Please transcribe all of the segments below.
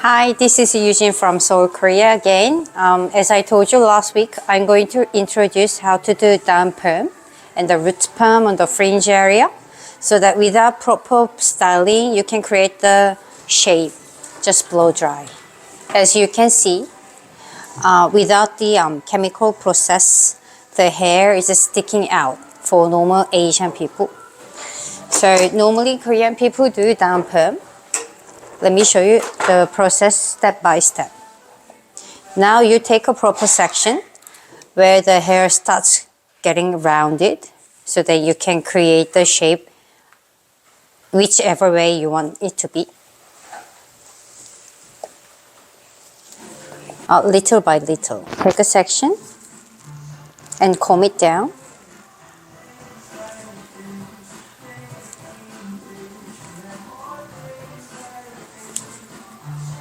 Hi, this is Eugene from Seoul, Korea again. As I told you last week, I'm going to introduce how to do down perm and the root perm on the fringe area so that without proper styling, you can create the shape, just blow dry. As you can see, without the chemical process, the hair is sticking out for normal Asian people. So normally Korean people do down perm. Let me show you the process step by step. Now you take a proper section where the hair starts getting rounded so that you can create the shape whichever way you want it to be. Little by little. Take a section and comb it down.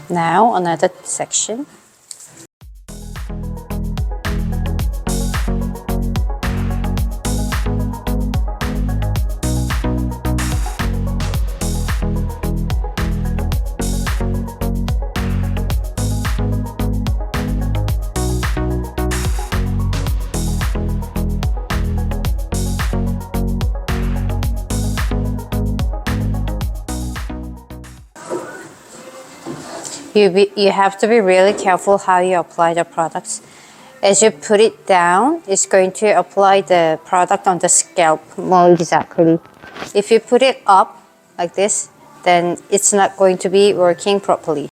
Now another section. You have to be really careful how you apply the products. As you put it down, it's going to apply the product on the scalp more exactly. If you put it up like this, then it's not going to be working properly.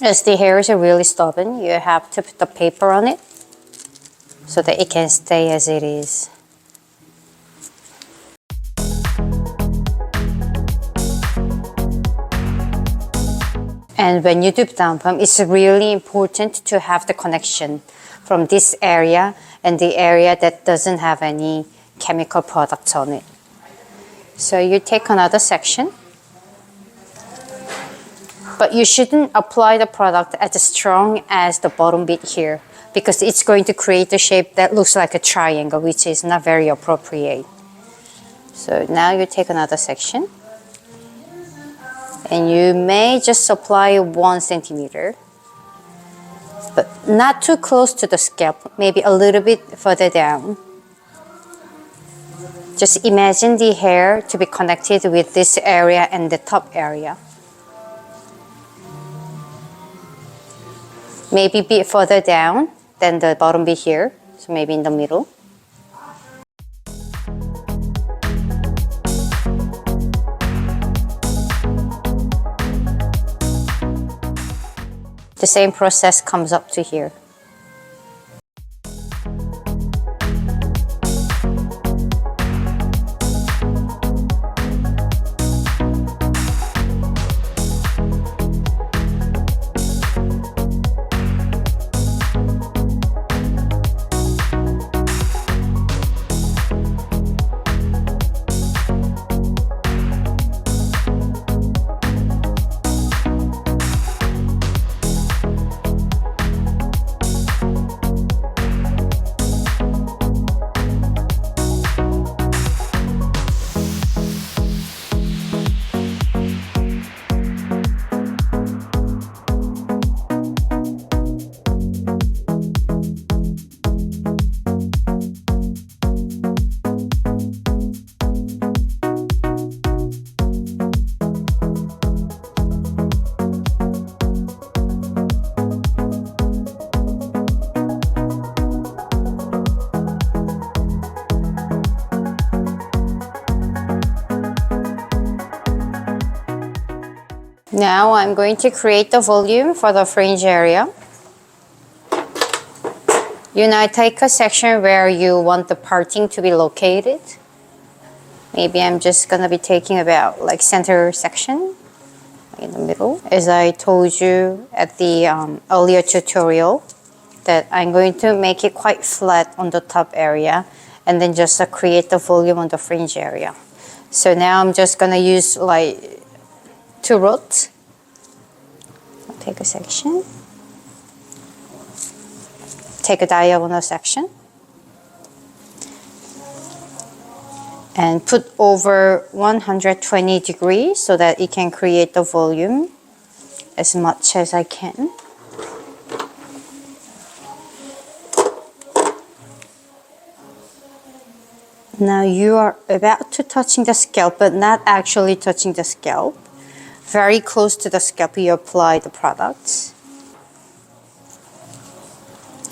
As the hairs are really stubborn, you have to put the paper on it so that it can stay as it is. And when you do down perm, it's really important to have the connection from this area and the area that doesn't have any chemical products on it. So you take another section. But you shouldn't apply the product as strong as the bottom bit here because it's going to create a shape that looks like a triangle, which is not very appropriate. So now you take another section and you may just apply 1 centimeter, but not too close to the scalp, maybe a little bit further down. Just imagine the hair to be connected with this area and the top area. Maybe a bit further down than the bottom bit here, so maybe in the middle. The same process comes up to here. Now I'm going to create the volume for the fringe area. You now take a section where you want the parting to be located. Maybe I'm just gonna be taking about like center section in the middle. As I told you at the earlier tutorial, that I'm going to make it quite flat on the top area and then just create the volume on the fringe area. So now I'm just gonna use like 2 rods. I'll take a section, take a diagonal section, and put over 120 degrees so that it can create the volume as much as I can. Now you are about to touching the scalp, but not actually touching the scalp. Very close to the scalp, you apply the products.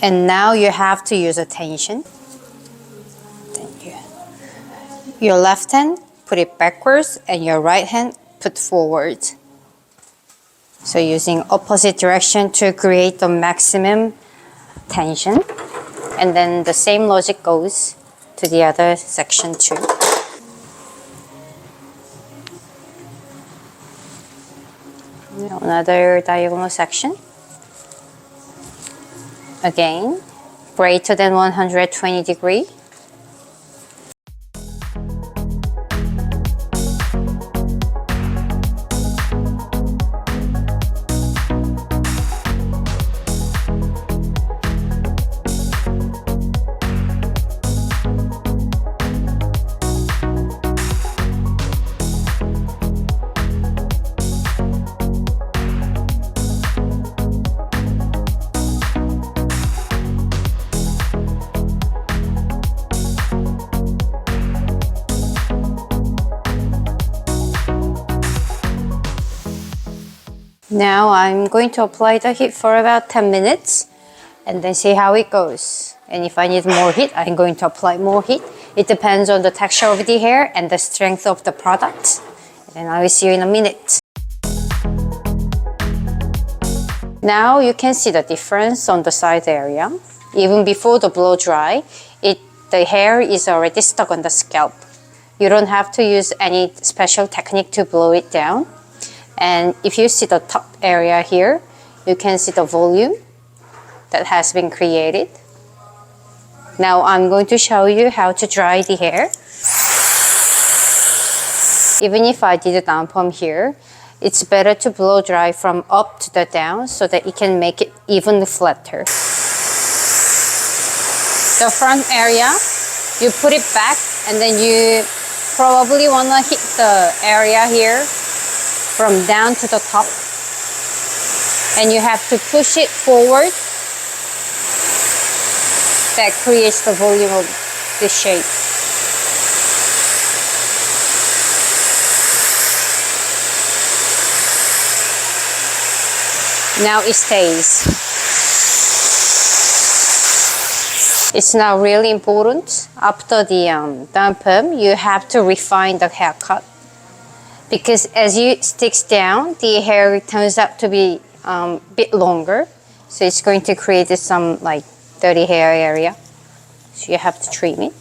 And now you have to use a tension. Your left hand, put it backwards, and your right hand, put forward. So using opposite direction to create the maximum tension. And then the same logic goes to the other section too. Another diagonal section. Again, greater than 120 degrees. Now I'm going to apply the heat for about 10 minutes and then see how it goes. And if I need more heat, I'm going to apply more heat. It depends on the texture of the hair and the strength of the product. And I will see you in a minute. Now you can see the difference on the side area. Even before the blow dry, the hair is already stuck on the scalp. You don't have to use any special technique to blow it down. And if you see the top area here, you can see the volume that has been created. Now I'm going to show you how to dry the hair. Even if I did a down perm here, it's better to blow dry from up to the down so that it can make it even flatter. The front area, you put it back and then you probably want to hit the area here from down to the top, and you have to push it forward. That creates the volume of the shape. Now it stays. It's now really important. After the down perm, you have to refine the haircut. Because as you sticks down, the hair turns out to be a bit longer. So it's going to create some like dirty hair area. So you have to trim it.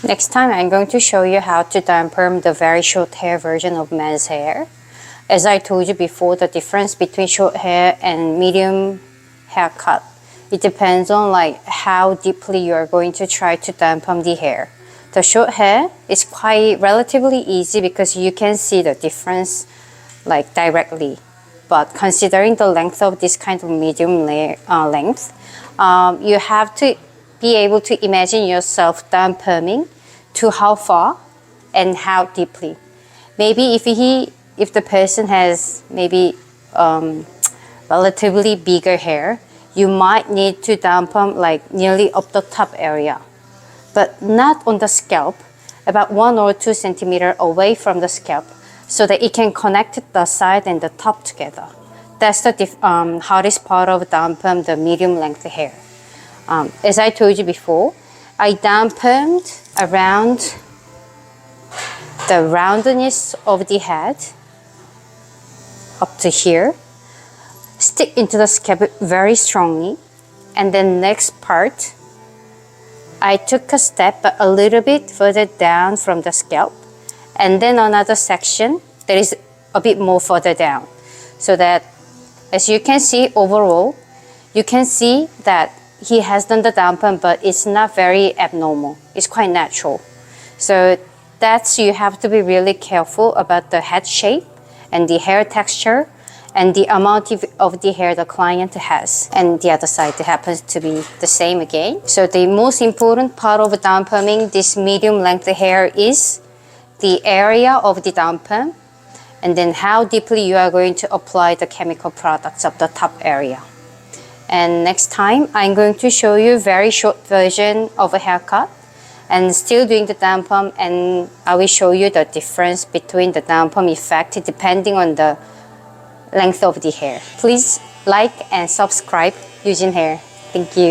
Next time, I'm going to show you how to down perm the very short hair version of men's hair. As I told you before, the difference between short hair and medium haircut, it depends on like how deeply you are going to try to down perm the hair. The short hair is quite relatively easy because you can see the difference like directly. But considering the length of this kind of medium length, you have to be able to imagine yourself down perming to how far and how deeply. Maybe if the person has maybe relatively bigger hair, you might need to down perm like nearly up the top area, but not on the scalp, about 1 or 2 centimeters away from the scalp, so that it can connect the side and the top together. That's the hardest part of down perm the medium length hair. As I told you before, I down permed around the roundness of the head up to here, stick into the scalp very strongly, and then next part, I took a step a little bit further down from the scalp, and then another section that is a bit more further down, so that as you can see overall, you can see that he has done the down perm, but it's not very abnormal. It's quite natural. So that's, you have to be really careful about the head shape and the hair texture and the amount of the hair the client has. And the other side happens to be the same again. So the most important part of down perming this medium length hair is the area of the down perm, and then how deeply you are going to apply the chemical products of the top area. And next time, I'm going to show you a very short version of a haircut and still doing the down perm, and I will show you the difference between the down perm effect depending on the length of the hair. Please like and subscribe Eugene Hair. Thank you.